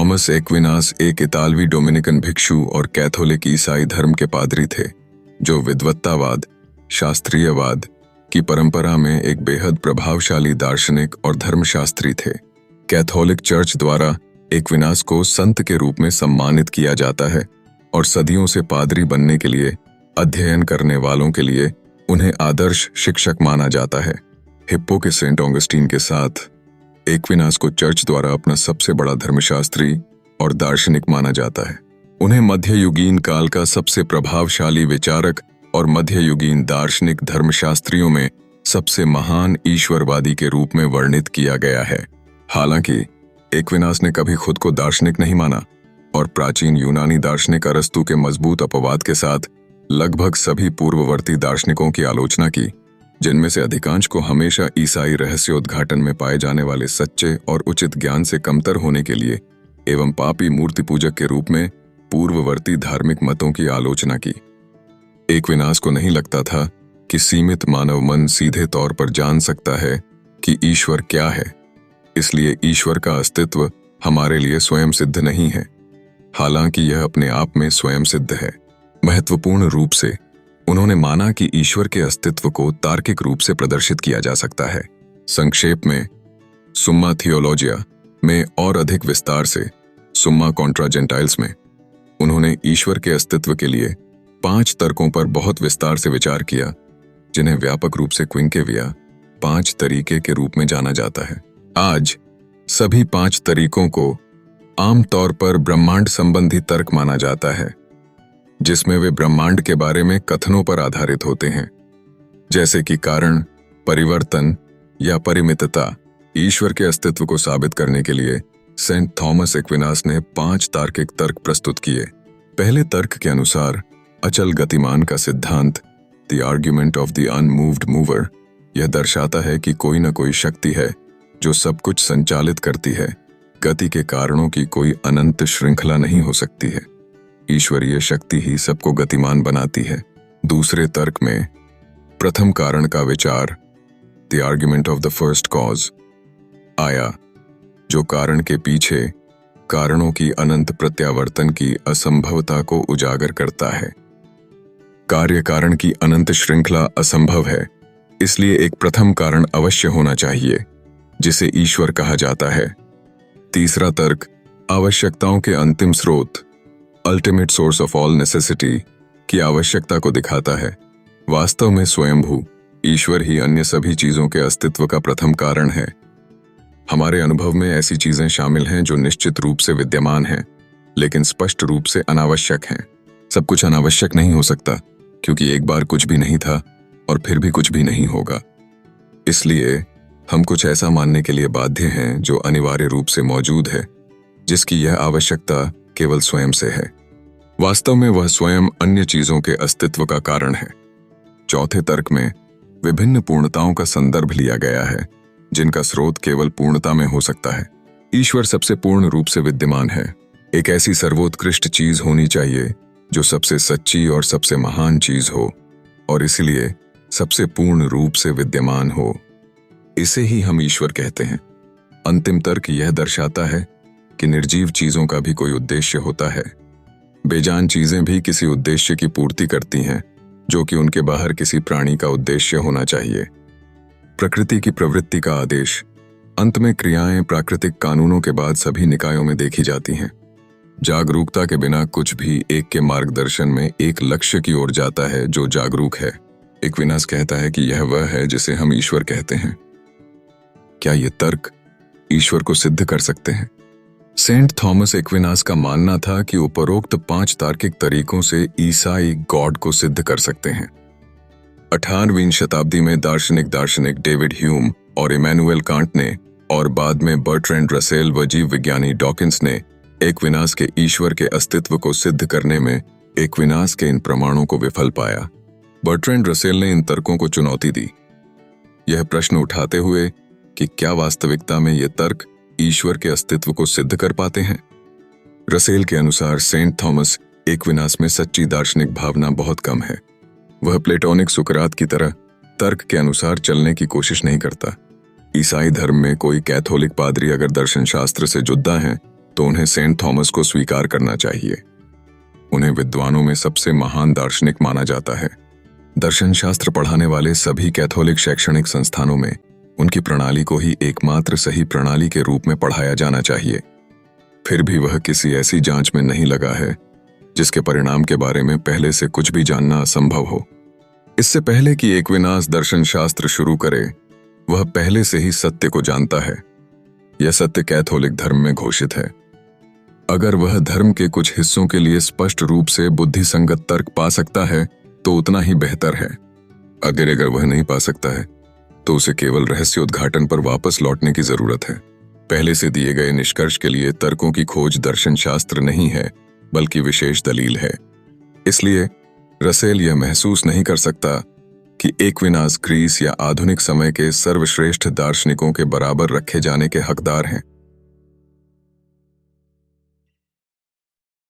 Thomas Aquinas एक इतालवी Dominican भिक्षु और कैथोलिक ईसाई धर्म के पादरी थे, जो विद्वत्तावाद, शास्त्रीयवाद की परंपरा में एक बेहद प्रभावशाली दार्शनिक और धर्मशास्त्री थे। कैथोलिक चर्च द्वारा एक्विनास को संत के रूप में सम्मानित किया जाता है और सदियों से पादरी बनने के लिए अध्ययन करने वालों के लिए उन्हें आदर्श शिक्षक माना जाता है। हिप्पो के सेंट ऑगस्टीन के साथ एक्विनास को चर्च द्वारा अपना सबसे बड़ा धर्मशास्त्री और दार्शनिक माना जाता है। उन्हें मध्ययुगीन काल का सबसे प्रभावशाली विचारक और मध्ययुगीन दार्शनिक धर्मशास्त्रियों में सबसे महान ईश्वरवादी के रूप में वर्णित किया गया है। हालांकि एक्विनास ने कभी खुद को दार्शनिक नहीं माना और प्राचीन यूनानी दार्शनिक अरस्तु के मजबूत अपवाद के साथ लगभग सभी पूर्ववर्ती दार्शनिकों की आलोचना की, जिनमें से अधिकांश को हमेशा ईसाई रहस्योद्घाटन में पाए जाने वाले सच्चे और उचित ज्ञान से कमतर होने के लिए एवं पापी मूर्ति पूजक के रूप में पूर्ववर्ती धार्मिक मतों की आलोचना की। एक्विनास को नहीं लगता था कि सीमित मानव मन सीधे तौर पर जान सकता है कि ईश्वर क्या है, इसलिए ईश्वर का अस्तित्व हमारे लिए स्वयं सिद्ध नहीं है, हालांकि यह अपने आप में स्वयं सिद्ध है। महत्वपूर्ण रूप से उन्होंने माना कि ईश्वर के अस्तित्व को तार्किक रूप से प्रदर्शित किया जा सकता है। संक्षेप में सुम्मा थियोलॉजिया में और अधिक विस्तार से सुम्मा कॉन्ट्रा जेंटाइल्स में उन्होंने ईश्वर के अस्तित्व के लिए 5 तर्कों पर बहुत विस्तार से विचार किया, जिन्हें व्यापक रूप से क्विंकेविया 5 तरीके के रूप में जाना जाता है। आज सभी 5 तरीकों को आमतौर पर ब्रह्मांड संबंधी तर्क माना जाता है, जिसमें वे ब्रह्मांड के बारे में कथनों पर आधारित होते हैं, जैसे कि कारण, परिवर्तन या परिमितता। ईश्वर के अस्तित्व को साबित करने के लिए सेंट थॉमस एक्विनास ने 5 तार्किक तर्क प्रस्तुत किए। पहले तर्क के अनुसार अचल गतिमान का सिद्धांत, the argument of the unmoved mover, यह दर्शाता है कि कोई न कोई शक्ति है जो सब कुछ संचालित करती है। गति के कारणों की कोई अनंत श्रृंखला नहीं हो सकती है। ईश्वरीय शक्ति ही सबको गतिमान बनाती है। दूसरे तर्क में प्रथम कारण का विचार, the argument of the first cause, आया, जो कारण के पीछे कारणों की अनंत प्रत्यावर्तन की असंभवता को उजागर करता है। कार्य कारण की अनंत श्रृंखला असंभव है, इसलिए एक प्रथम कारण अवश्य होना चाहिए, जिसे ईश्वर कहा जाता है। तीसरा तर्क आवश्यकताओं के अंतिम स्रोत, ultimate source of all necessity, की आवश्यकता को दिखाता है। वास्तव में स्वयंभू ईश्वर ही अन्य सभी चीजों के अस्तित्व का प्रथम कारण है। हमारे अनुभव में ऐसी चीजें शामिल हैं जो निश्चित रूप से विद्यमान हैं, लेकिन स्पष्ट रूप से अनावश्यक हैं। सब कुछ अनावश्यक नहीं हो सकता, क्योंकि एक बार कुछ भी नहीं था और फिर भी कुछ भी नहीं होगा। इसलिए हम कुछ ऐसा मानने के लिए बाध्य हैं जो अनिवार्य रूप से मौजूद है, जिसकी यह आवश्यकता केवल स्वयं से है। वास्तव में वह स्वयं अन्य चीजों के अस्तित्व का कारण है। चौथे तर्क में विभिन्न पूर्णताओं का संदर्भ लिया गया है, जिनका स्रोत केवल पूर्णता में हो सकता है। ईश्वर सबसे पूर्ण रूप से विद्यमान है। एक ऐसी सर्वोत्कृष्ट चीज होनी चाहिए जो सबसे सच्ची और सबसे महान चीज हो, और इसलिए सबसे पूर्ण रूप से विद्यमान हो। इसे ही हम ईश्वर कहते हैं। अंतिम तर्क यह दर्शाता है कि निर्जीव चीजों का भी कोई उद्देश्य होता है। बेजान चीजें भी किसी उद्देश्य की पूर्ति करती हैं, जो कि उनके बाहर किसी प्राणी का उद्देश्य होना चाहिए। प्रकृति की प्रवृत्ति का आदेश, अंत में क्रियाएं प्राकृतिक कानूनों के बाद सभी निकायों में देखी जाती हैं। जागरूकता के बिना कुछ भी एक के मार्गदर्शन में एक लक्ष्य की ओर जाता है जो जागरूक है। एक्विनास कहता है कि यह वह है जिसे हम ईश्वर कहते हैं। क्या ये तर्क ईश्वर को सिद्ध कर सकते हैं? सेंट थॉमस एक्विनास का मानना था कि उपरोक्त 5 तार्किक तरीकों से ईसाई गॉड को सिद्ध कर सकते हैं। 18वीं शताब्दी में दार्शनिक डेविड ह्यूम और इमैनुएल कांट ने, और बाद में बर्ट्रैंड रसेल व जीव विज्ञानी डॉकिंस ने एक्विनास के ईश्वर के अस्तित्व को सिद्ध करने में एक्विनास के इन प्रमाणों को विफल पाया। बर्ट्रैंड रसेल ने इन तर्कों को चुनौती दी, यह प्रश्न उठाते हुए कि क्या वास्तविकता में ये तर्क ईश्वर के अस्तित्व को सिद्ध कर पाते हैं। रसेल के अनुसार सेंट थॉमस एक्विनास में सच्ची दार्शनिक भावना बहुत कम है। वह प्लेटोनिक सुकरात की तरह तर्क के अनुसार चलने की कोशिश नहीं करता। ईसाई धर्म में कोई कैथोलिक पादरी अगर दर्शन शास्त्र से जुद्दा हैं तो उन्हें सेंट थॉमस को स्वीकार करना चाहिए। उन्हें विद्वानों में सबसे महान दार्शनिक माना जाता है। दर्शन शास्त्र पढ़ाने वाले सभी कैथोलिक शैक्षणिक संस्थानों में उनकी प्रणाली को ही एकमात्र सही प्रणाली के रूप में पढ़ाया जाना चाहिए। फिर भी वह किसी ऐसी जांच में नहीं लगा है जिसके परिणाम के बारे में पहले से कुछ भी जानना असंभव हो। इससे पहले कि एक्विनास दर्शन शास्त्र शुरू करे, वह पहले से ही सत्य को जानता है। यह सत्य कैथोलिक धर्म में घोषित है। अगर वह धर्म के कुछ हिस्सों के लिए स्पष्ट रूप से बुद्धिसंगत तर्क पा सकता है तो उतना ही बेहतर है। अगर वह नहीं पा सकता है तो उसे केवल रहस्योद्घाटन पर वापस लौटने की जरूरत है। पहले से दिए गए निष्कर्ष के लिए तर्कों की खोज दर्शन शास्त्र नहीं है, बल्कि विशेष दलील है। इसलिए रसेल यह महसूस नहीं कर सकता कि एक्विनास ग्रीस या आधुनिक समय के सर्वश्रेष्ठ दार्शनिकों के बराबर रखे जाने के हकदार हैं।